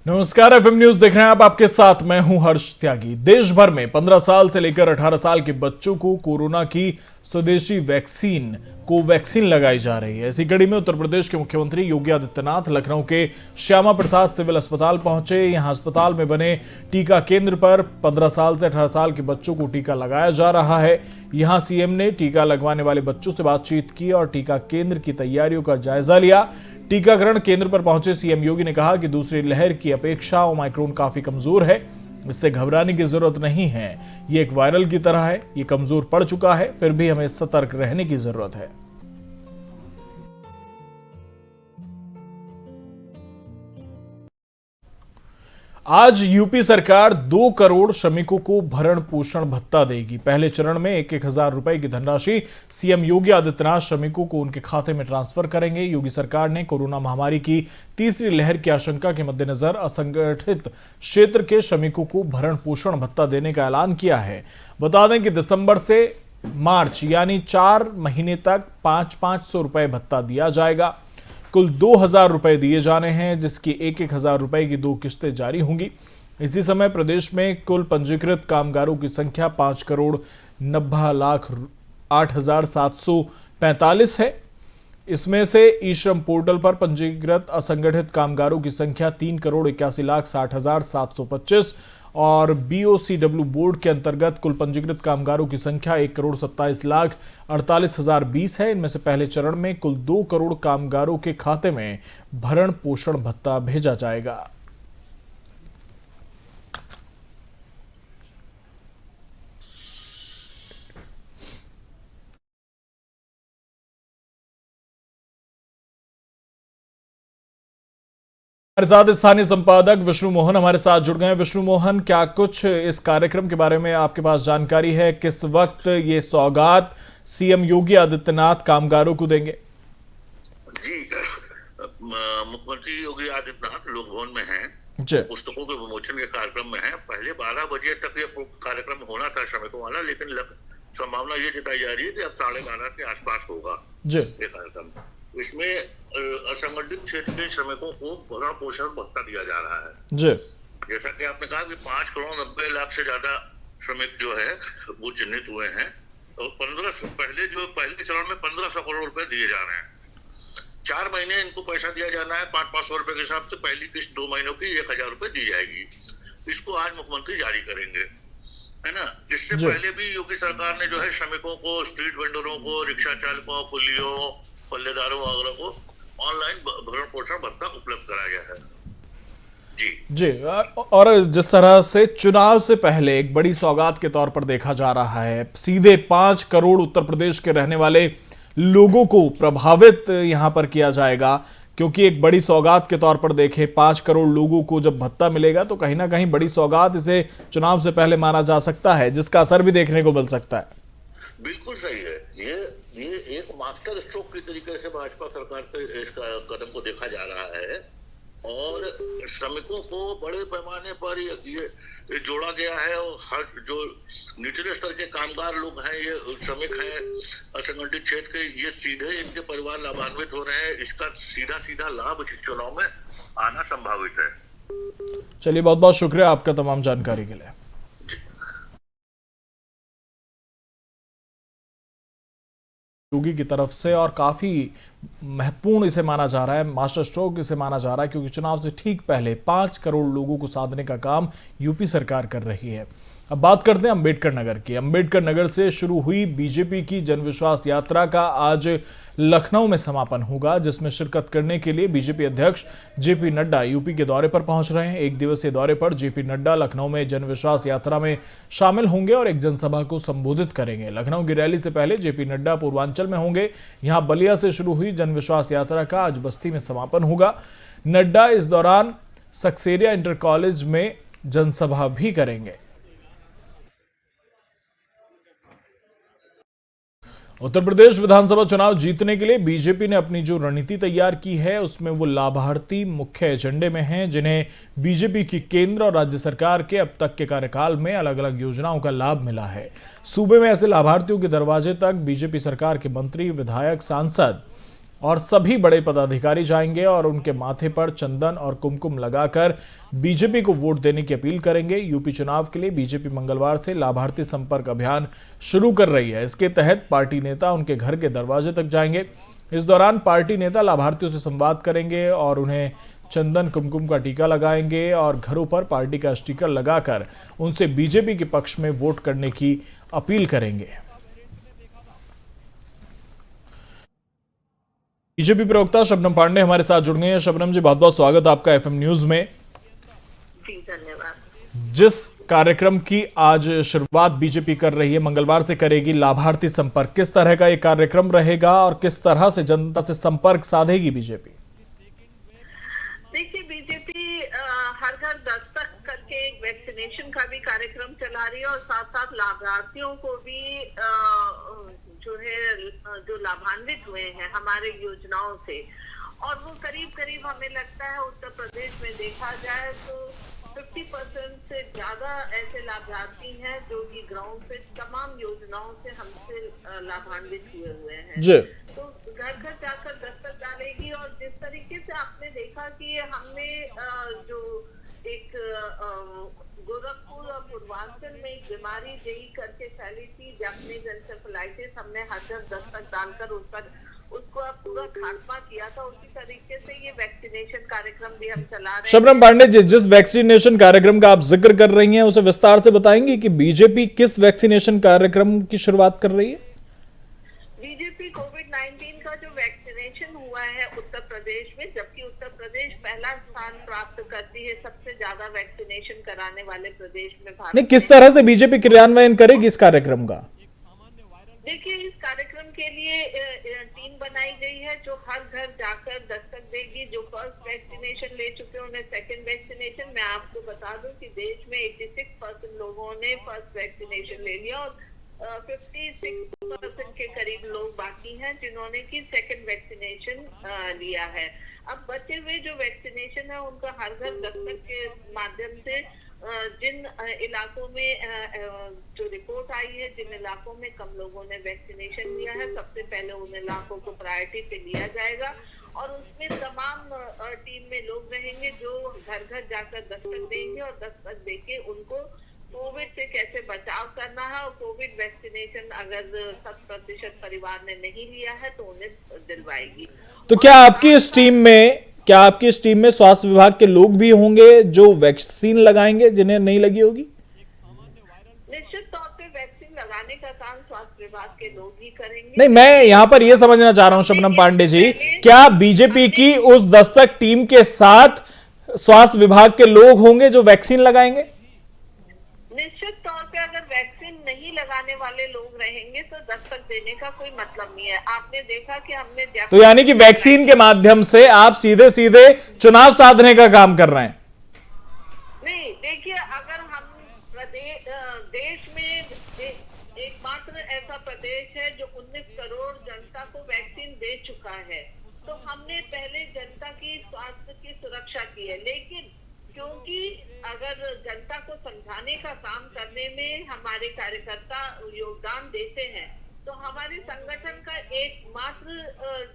नमस्कार, FM news देख रहे हैं आप। आपके साथ मैं हूं हर्ष त्यागी। देश भर में 15 साल से लेकर 18 साल के बच्चों को कोरोना की स्वदेशी वैक्सीन कोवैक्सीन लगाई जा रही है। इसी कड़ी में उत्तर प्रदेश के मुख्यमंत्री योगी आदित्यनाथ लखनऊ के श्यामा प्रसाद सिविल अस्पताल पहुंचे। यहां अस्पताल में बने टीका केंद्र पर 15 साल से 18 साल के बच्चों को टीका लगाया जा रहा है। यहां सीएम ने टीका लगवाने वाले बच्चों से बातचीत की और टीका केंद्र की तैयारियों का जायजा लिया। टीकाकरण केंद्र पर पहुंचे सीएम योगी ने कहा कि दूसरी लहर की अपेक्षा ओमाइक्रोन काफी कमजोर है, इससे घबराने की जरूरत नहीं है। ये एक वायरल की तरह है, ये कमजोर पड़ चुका है, फिर भी हमें सतर्क रहने की जरूरत है। आज यूपी सरकार 2 करोड़ श्रमिकों को भरण पोषण भत्ता देगी। पहले चरण में 1,000 रुपए की धनराशि सीएम योगी आदित्यनाथ श्रमिकों को उनके खाते में ट्रांसफर करेंगे। योगी सरकार ने कोरोना महामारी की तीसरी लहर की आशंका के मद्देनजर असंगठित क्षेत्र के श्रमिकों को भरण पोषण भत्ता देने का ऐलान किया है। बता दें कि दिसंबर से मार्च यानी 4 महीने तक 500 रुपए भत्ता दिया जाएगा। कुल 2,000 रुपए दिए जाने हैं, जिसकी 1,000 रुपए की 2 किस्तें जारी होंगी। इसी समय प्रदेश में कुल पंजीकृत कामगारों की संख्या 5,90,08,745 है। इसमें से ई श्रम पोर्टल पर पंजीकृत असंगठित कामगारों की संख्या 3,81,60,725 और बीओसीडब्ल्यू बोर्ड के अंतर्गत कुल पंजीकृत कामगारों की संख्या 1,27,48,020 है। इनमें से पहले चरण में कुल 2 करोड़ कामगारों के खाते में भरण पोषण भत्ता भेजा जाएगा। हमारे साथ स्थानीय संपादक विष्णु मोहन हमारे साथ जुड़ गए हैं। विष्णु मोहन, क्या कुछ इस कार्यक्रम के बारे में आपके पास जानकारी है? किस वक्त ये सौगात सीएम योगी आदित्यनाथ कामगारों को देंगे? जी, मुख्यमंत्री योगी आदित्यनाथ लोक भवन में हैं, पुस्तकों के विमोचन के कार्यक्रम में हैं। पहले 12 बजे तक ये कार्यक्रम होना था श्रमिकों वाला, लेकिन संभावना ये जताई जा रही है कि अब 12:30 के आसपास होगा ये कार्यक्रम। इसमें असंगठित क्षेत्र के श्रमिकों को भरण पोषण भत्ता दिया जा रहा है। जैसा कि आपने कहा कि 5,90,00,000 से ज्यादा श्रमिक जो है वो चिन्हित हुए हैं और पहले चरण में 1,500 करोड़ रुपए दिए जा रहे हैं। 4 महीने इनको पैसा दिया जाना है। 500 रुपए के हिसाब से पहली किस्त 2 महीनों की 1,000 रुपए दी जाएगी। इसको आज मुख्यमंत्री जारी करेंगे, है ना। इससे पहले भी योगी सरकार ने जो है श्रमिकों को, स्ट्रीट वेंडरों को, रिक्शा चालकों, कुलियों, पल्लेदारों वगैरह को ऑनलाइन भरण पोषण भत्ता उपलब्ध कराया गया है। जी, और जिस तरह से चुनाव से पहले एक बड़ी सौगात के तौर पर देखा जा रहा है, सीधे 5 करोड़ उत्तर प्रदेश के रहने वाले लोगों को प्रभावित यहां पर किया जाएगा, क्योंकि एक बड़ी सौगात के तौर पर देखें 5 करोड़ लोगों को जब भत्ता मिलेगा तो कहीं ना कहीं बड़ी सौगात इसे चुनाव से पहले माना जा सकता है, जिसका असर भी देखने को मिल सकता है। बिल्कुल सही है। ये एक मास्टर स्ट्रोक के तरीके से भाजपा सरकार के इस कदम को देखा जा रहा है और श्रमिकों को बड़े पैमाने पर ये जोड़ा गया है। और हर जो निचले स्तर के कामगार लोग हैं, ये श्रमिक हैं असंगठित क्षेत्र के, ये सीधे इनके परिवार लाभान्वित हो रहे हैं। इसका सीधा लाभ इस चुनाव में आना संभावित है। चलिए, बहुत बहुत शुक्रिया आपका तमाम जानकारी के लिए। योगी की तरफ से, और काफी महत्वपूर्ण इसे माना जा रहा है, मास्टर स्ट्रोक इसे माना जा रहा है, क्योंकि चुनाव से ठीक पहले 5 करोड़ लोगों को साधने का काम यूपी सरकार कर रही है। अब बात करते हैं अम्बेडकर नगर की। अम्बेडकर नगर से शुरू हुई बीजेपी की जनविश्वास यात्रा का आज लखनऊ में समापन होगा, जिसमें शिरकत करने के लिए बीजेपी अध्यक्ष जेपी नड्डा यूपी के दौरे पर पहुंच रहे हैं। 1 दिवसीय दौरे पर जेपी नड्डा लखनऊ में जनविश्वास यात्रा में शामिल होंगे और एक जनसभा को संबोधित करेंगे। लखनऊ की रैली से पहले जेपी नड्डा पूर्वांचल में होंगे। यहां बलिया से शुरू हुई जनविश्वास यात्रा का आज बस्ती में समापन होगा। नड्डा इस दौरान सक्सेरिया इंटर कॉलेज में जनसभा भी करेंगे। उत्तर प्रदेश विधानसभा चुनाव जीतने के लिए बीजेपी ने अपनी जो रणनीति तैयार की है, उसमें वो लाभार्थी मुख्य एजेंडे में हैं, जिन्हें बीजेपी की केंद्र और राज्य सरकार के अब तक के कार्यकाल में अलग अलग योजनाओं का लाभ मिला है। सूबे में ऐसे लाभार्थियों के दरवाजे तक बीजेपी सरकार के मंत्री, विधायक, सांसद और सभी बड़े पदाधिकारी जाएंगे और उनके माथे पर चंदन और कुमकुम लगाकर बीजेपी को वोट देने की अपील करेंगे। यूपी चुनाव के लिए बीजेपी मंगलवार से लाभार्थी संपर्क अभियान शुरू कर रही है। इसके तहत पार्टी नेता उनके घर के दरवाजे तक जाएंगे। इस दौरान पार्टी नेता लाभार्थियों से संवाद करेंगे और उन्हें चंदन कुमकुम का टीका लगाएंगे और घरों पर पार्टी का स्टिकर लगाकर उनसे बीजेपी के पक्ष में वोट करने की अपील करेंगे। बीजेपी प्रवक्ता शबनम पांडे हमारे साथ जुड़ गए हैं। शबनम जी, बहुत बहुत स्वागत आपका एफएम न्यूज में। जी धन्यवाद। जिस कार्यक्रम की आज शुरुआत बीजेपी कर रही है, मंगलवार से करेगी लाभार्थी संपर्क, किस तरह का ये कार्यक्रम रहेगा और किस तरह से जनता से संपर्क साधेगी बीजेपी? देखिए, बीजेपी हर घर दस्तक करके एक वैक्सीनेशन का भी कार्यक्रम चला रही है और साथ साथ लाभार्थियों को भी जो लाभान्वित हुए हैं हमारे योजनाओं से, और वो करीब हमें लगता है उत्तर प्रदेश में देखा जाए तो 50% से ज्यादा ऐसे लाभार्थी हैं जो कि ग्राउंड पे तमाम योजनाओं से हमसे लाभान्वित हुए हैं जी। तो घर घर जाकर दस्तक डालेगी। और जिस तरीके से आपने देखा कि हमने जो एक गोरखपुर और पूर्वांचल में एक बीमारी जेई करके फैली थी, जापानीज एन्सेफेलाइटिस, हमने हर घर दस्तक डालकर उसको पूरा खात्मा किया था। उसी तरीके से ये वैक्सीनेशन कार्यक्रम भी हम चला रहे हैं। शबनम पांडे जी, जिस वैक्सीनेशन कार्यक्रम का आप जिक्र कर रही हैं उसे विस्तार से बताएंगे कि बीजेपी किस वैक्सीनेशन कार्यक्रम की शुरुआत कर रही है? बीजेपी कोविड-19 का जो वैक्सीनेशन हुआ है उत्तर प्रदेश में, जबकि उत्तर प्रदेश पहला स्थान प्राप्त करती है सबसे ज्यादा वैक्सीनेशन कराने वाले प्रदेश में भारत। नहीं, किस तरह से बीजेपी क्रियान्वयन करेगी इस कार्यक्रम का? देखिए, इस कार्यक्रम के लिए टीम बनाई गई है जो हर घर जाकर दस्तक देगी। जो फर्स्ट वैक्सीनेशन ले चुके हैं उन्हें सेकंड वैक्सीनेशन, मैं आपको बता दूं कि देश में 86% लोगों ने फर्स्ट वैक्सीनेशन ले लिया और 56% के करीब लोग बाकी हैं जिन्होंने की सेकंड वैक्सीनेशन लिया है। अब बचे हुए जो वैक्सीनेशन है उनका हर घर दस्तक के माध्यम से जिन इलाकों में जो रिपोर्ट आई है, जिन इलाकों में कम लोगों ने वैक्सीनेशन लिया है, सबसे पहले उन इलाकों को प्रायोरिटी पे लिया जाएगा और उसमें तमाम टीम में लोग रहेंगे जो घर घर जाकर दस्तक देंगे और दस्तक देके उनको कोविड से कैसे बचाव करना है और कोविड वैक्सीनेशन अगर 100% परिवार ने नहीं लिया है तो उन्हें दिलवाएगी। तो क्या आपकी इस टीम में स्वास्थ्य विभाग के लोग भी होंगे जो वैक्सीन लगाएंगे जिन्हें नहीं लगी होगी? निश्चित तौर पे वैक्सीन लगाने का काम स्वास्थ्य विभाग के लोग ही करेंगे। नहीं, मैं यहाँ पर यह समझना चाह रहा हूँ शबनम पांडे जी, क्या बीजेपी की उस दस्तक टीम के साथ स्वास्थ्य विभाग के लोग होंगे जो वैक्सीन लगाएंगे? निश्चित तौर पे अगर वैक्सीन नहीं लगाने वाले लोग रहेंगे तो दस्तक देने का कोई मतलब नहीं है। आपने देखा कि हमने तो यानी कि वैक्सीन के माध्यम से आप सीधे सीधे चुनाव साधने का काम कर रहे हैं? नहीं, देखिए, अगर हम देश में एकमात्र ऐसा प्रदेश है जो 19 करोड़ जनता को वैक्सीन दे चुका है, तो हमने पहले जनता की स्वास्थ्य की सुरक्षा की है। लेकिन क्योंकि अगर जनता को समझाने का काम करने में हमारे कार्यकर्ता योगदान देते हैं तो हमारे संगठन का एकमात्र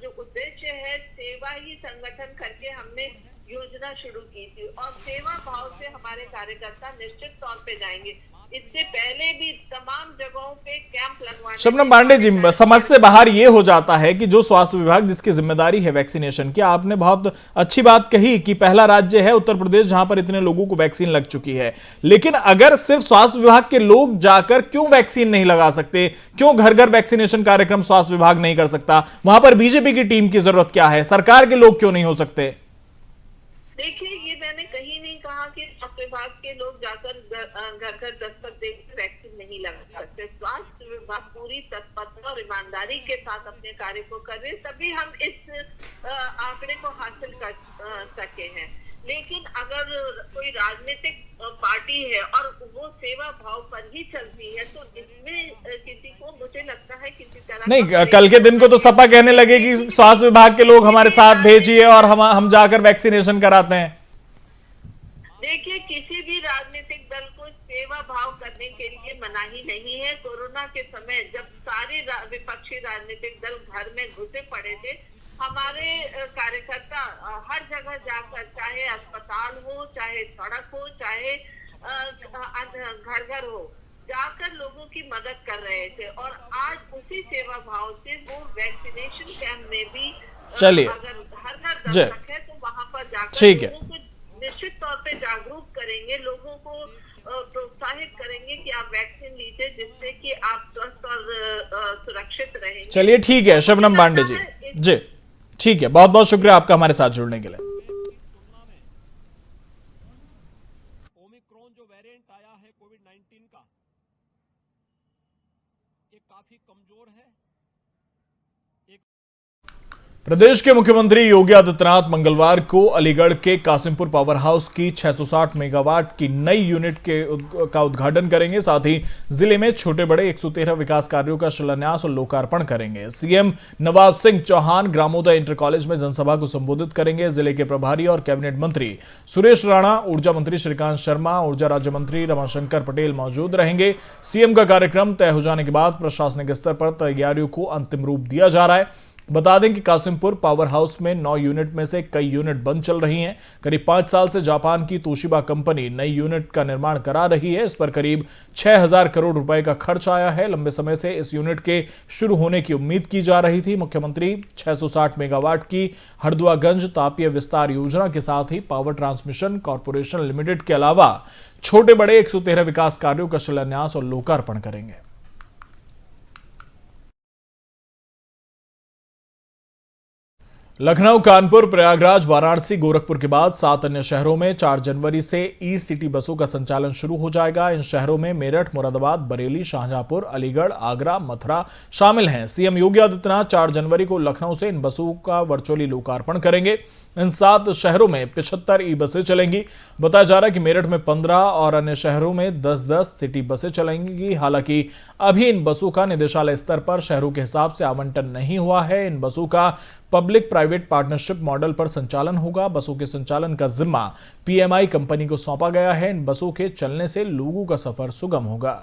जो उद्देश्य है सेवा ही संगठन करके हमने योजना शुरू की थी और सेवा भाव से हमारे कार्यकर्ता निश्चित तौर पे जाएंगे। इससे पहले भी तमाम जगहों पे कैंप लगवाने। शबनम पांडे जी, समझ से बाहर ये हो जाता है कि जो स्वास्थ्य विभाग जिसकी जिम्मेदारी है वैक्सीनेशन की, आपने बहुत अच्छी बात कही कि पहला राज्य है उत्तर प्रदेश जहां पर इतने लोगों को वैक्सीन लग चुकी है, लेकिन अगर सिर्फ स्वास्थ्य विभाग के लोग जाकर क्यों वैक्सीन नहीं लगा सकते? क्यों घर घर वैक्सीनेशन कार्यक्रम स्वास्थ्य विभाग नहीं कर सकता? वहां पर बीजेपी की टीम की जरूरत क्या है? सरकार के लोग क्यों नहीं हो सकते? देखिए, ये मैंने कहीं नहीं कहा कि स्वास्थ्य विभाग के लोग जाकर घर घर दस्तक देकर वैक्सीन नहीं लगा सकते। स्वास्थ्य विभाग पूरी तत्परता और ईमानदारी के साथ अपने कार्य को कर रहे, तभी हम इस आंकड़े को हासिल कर सके हैं। लेकिन अगर कोई राजनीतिक पार्टी है और वो सेवा भाव पर ही चलती है तो इसमें किसी को, मुझे लगता है किसी तरह नहीं, कल के दिन को तो सपा कहने लगे कि स्वास्थ्य विभाग के लोग हमारे साथ भेजिए और हम जाकर वैक्सीनेशन कराते हैं। देखिए, किसी भी राजनीतिक दल को सेवा भाव करने के लिए मनाही नहीं है। कोरोना के समय जब सारे विपक्षी राजनीतिक दल घर में घुसे पड़े थे हमारे कार्यकर्ता हर जगह जाकर, चाहे अस्पताल हो, चाहे सड़क हो, चाहे घर घर हो, जाकर लोगों की मदद कर रहे थे। और आज उसी सेवा भाव से वो वैक्सीनेशन कैंप में भी चलिए अगर हर घर दस्तक है तो वहां पर जाकर ठीक है, लोगों को निश्चित तौर पे जागरूक करेंगे, लोगों को प्रोत्साहित करेंगे कि आप वैक्सीन लीजिए, जिससे कि आप स्वस्थ और सुरक्षित रहेंगे। चलिए ठीक है शबनम पांडे जी, ठीक है, बहुत बहुत शुक्रिया आपका हमारे साथ जुड़ने के लिए। ओमिक्रॉन जो वेरिएंट आया है कोविड-19 का, ये काफी कमजोर है। प्रदेश के मुख्यमंत्री योगी आदित्यनाथ मंगलवार को अलीगढ़ के कासिमपुर पावर हाउस की 660 मेगावाट की नई यूनिट का उद्घाटन करेंगे। साथ ही जिले में छोटे बड़े 113 विकास कार्यों का शिलान्यास और लोकार्पण करेंगे। सीएम नवाब सिंह चौहान ग्रामोदय इंटर कॉलेज में जनसभा को संबोधित करेंगे। जिले के प्रभारी और कैबिनेट मंत्री सुरेश राणा, ऊर्जा मंत्री श्रीकांत शर्मा, ऊर्जा राज्य मंत्री रमाशंकर पटेल मौजूद रहेंगे। सीएम का कार्यक्रम तय हो जाने के बाद प्रशासनिक स्तर पर तैयारियों को अंतिम रूप दिया जा रहा है। बता दें कि कासिमपुर पावर हाउस में 9 यूनिट में से कई यूनिट बंद चल रही हैं। करीब 5 साल से जापान की तोशिबा कंपनी नई यूनिट का निर्माण करा रही है। इस पर करीब 6000 करोड़ रुपए का खर्च आया है। लंबे समय से इस यूनिट के शुरू होने की उम्मीद की जा रही थी। मुख्यमंत्री 660 मेगावाट की हरदुआगंज तापीय विस्तार योजना के साथ ही पावर ट्रांसमिशन कॉर्पोरेशन लिमिटेड के अलावा छोटे बड़े 113 विकास कार्यों का शिलान्यास और लोकार्पण करेंगे। लखनऊ, कानपुर, प्रयागराज, वाराणसी, गोरखपुर के बाद 7 अन्य शहरों में 4 जनवरी से ई सिटी बसों का संचालन शुरू हो जाएगा। इन शहरों में मेरठ, मुरादाबाद, बरेली, शाहजहांपुर, अलीगढ़, आगरा, मथुरा शामिल हैं। सीएम योगी आदित्यनाथ 4 जनवरी को लखनऊ से इन बसों का वर्चुअली लोकार्पण करेंगे। इन 7 शहरों में 75 ई बसें चलेंगी। बताया जा रहा है कि मेरठ में 15 और अन्य शहरों में 10-10 सिटी बसें चलेंगी। हालांकि अभी इन बसों का निदेशालय स्तर पर शहरों के हिसाब से आवंटन नहीं हुआ है। इन बसों का पब्लिक प्राइवेट पार्टनरशिप मॉडल पर संचालन होगा। बसों के संचालन का जिम्मा पीएमआई कंपनी को सौंपा गया है। इन बसों के चलने से लोगों का सफर सुगम होगा।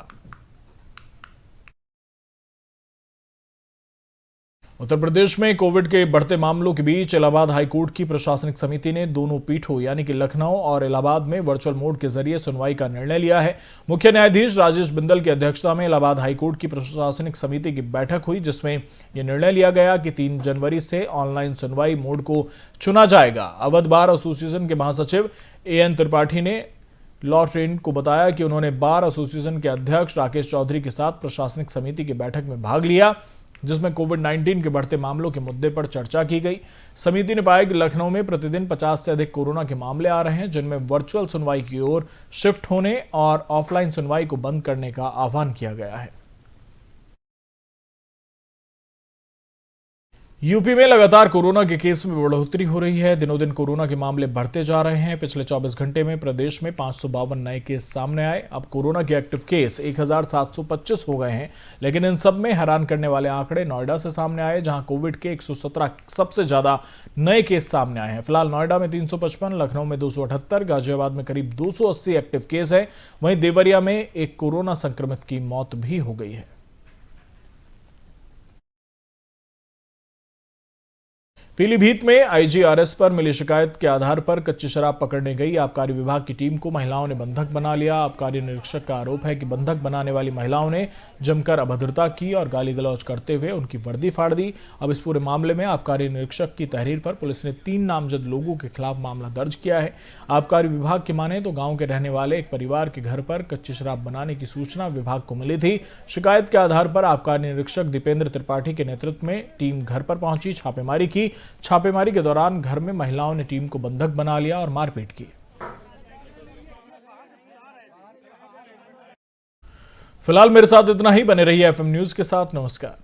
उत्तर प्रदेश में कोविड के बढ़ते मामलों के बीच इलाहाबाद हाईकोर्ट की प्रशासनिक समिति ने दोनों पीठों यानी कि लखनऊ और इलाहाबाद में वर्चुअल मोड के जरिए सुनवाई का निर्णय लिया है। मुख्य न्यायाधीश राजेश बिंदल की अध्यक्षता में इलाहाबाद हाईकोर्ट की प्रशासनिक समिति की बैठक हुई, जिसमें यह निर्णय लिया गया कि 3 जनवरी से ऑनलाइन सुनवाई मोड को चुना जाएगा। अवध बार एसोसिएशन के महासचिव एएन त्रिपाठी ने लॉ ट्रेन को बताया कि उन्होंने बार एसोसिएशन के अध्यक्ष राकेश चौधरी के साथ प्रशासनिक समिति की बैठक में भाग लिया, जिसमें कोविड-19 के बढ़ते मामलों के मुद्दे पर चर्चा की गई। समिति ने पाया कि लखनऊ में प्रतिदिन 50 से अधिक कोरोना के मामले आ रहे हैं, जिनमें वर्चुअल सुनवाई की ओर शिफ्ट होने और ऑफलाइन सुनवाई को बंद करने का आह्वान किया गया है। यूपी में लगातार कोरोना के केस में बढ़ोतरी हो रही है। दिनों दिन कोरोना के मामले बढ़ते जा रहे हैं। पिछले 24 घंटे में प्रदेश में 552 नए केस सामने आए। अब कोरोना के एक्टिव केस 1725 हो गए हैं। लेकिन इन सब में हैरान करने वाले आंकड़े नोएडा से सामने आए, जहां कोविड के 117 सबसे ज्यादा नए केस सामने आए हैं। फिलहाल नोएडा में 355, लखनऊ में 278, गाजियाबाद में करीब 280 एक्टिव केस है। वहीं देवरिया में एक कोरोना संक्रमित की मौत भी हो गई है। पीलीभीत में आईजीआरएस पर मिली शिकायत के आधार पर कच्ची शराब पकड़ने गई आबकारी विभाग की टीम को महिलाओं ने बंधक बना लिया। आबकारी निरीक्षक का आरोप है कि बंधक बनाने वाली महिलाओं ने जमकर अभद्रता की और गाली गलौज करते हुए उनकी वर्दी फाड़ दी। अब इस पूरे मामले में आबकारी निरीक्षक की तहरीर पर पुलिस ने 3 नामजद लोगों के खिलाफ मामला दर्ज किया है। आबकारी विभाग की माने तो गाँव के रहने वाले एक परिवार के घर पर कच्ची शराब बनाने की सूचना विभाग को मिली थी। शिकायत के आधार पर आबकारी निरीक्षक दीपेंद्र त्रिपाठी के नेतृत्व में टीम घर पर पहुंची, छापेमारी की। छापेमारी के दौरान घर में महिलाओं ने टीम को बंधक बना लिया और मारपीट की। फिलहाल मेरे साथ इतना ही। बने रहिए एफएम न्यूज के साथ। नमस्कार।